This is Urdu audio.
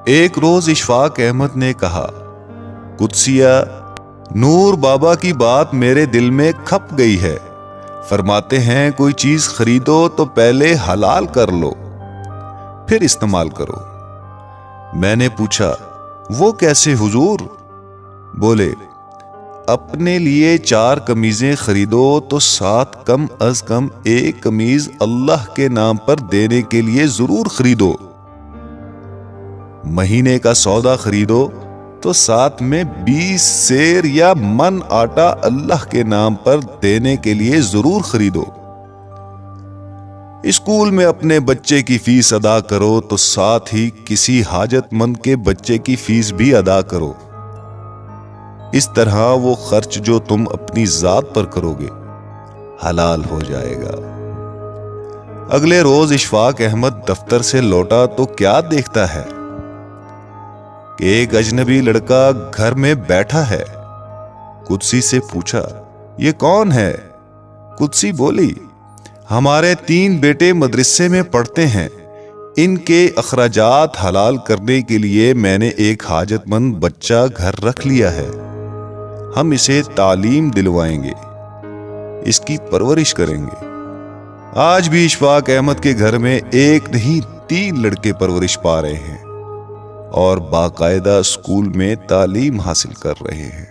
ایک روز اشفاق احمد نے کہا، قدسیہ، نور بابا کی بات میرے دل میں کھپ گئی ہے۔ فرماتے ہیں کوئی چیز خریدو تو پہلے حلال کر لو، پھر استعمال کرو۔ میں نے پوچھا، وہ کیسے حضور؟ بولے، اپنے لیے 4 قمیضیں خریدو تو 7 کم از کم 1 قمیض اللہ کے نام پر دینے کے لیے ضرور خریدو۔ مہینے کا سودا خریدو تو ساتھ میں 20 سیر یا من آٹا اللہ کے نام پر دینے کے لیے ضرور خریدو۔ اسکول میں اپنے بچے کی فیس ادا کرو تو ساتھ ہی کسی حاجت مند کے بچے کی فیس بھی ادا کرو۔ اس طرح وہ خرچ جو تم اپنی ذات پر کرو گے حلال ہو جائے گا۔ اگلے روز اشفاق احمد دفتر سے لوٹا تو کیا دیکھتا ہے کہ ایک اجنبی لڑکا گھر میں بیٹھا ہے۔ قدسی سے پوچھا، یہ کون ہے؟ قدسی بولی، ہمارے 3 بیٹے مدرسے میں پڑھتے ہیں، ان کے اخراجات حلال کرنے کے لیے میں نے ایک حاجت مند بچہ گھر رکھ لیا ہے۔ ہم اسے تعلیم دلوائیں گے، اس کی پرورش کریں گے۔ آج بھی اشفاق احمد کے گھر میں 1 نہیں 3 لڑکے پرورش پا رہے ہیں اور باقاعدہ اسکول میں تعلیم حاصل کر رہے ہیں۔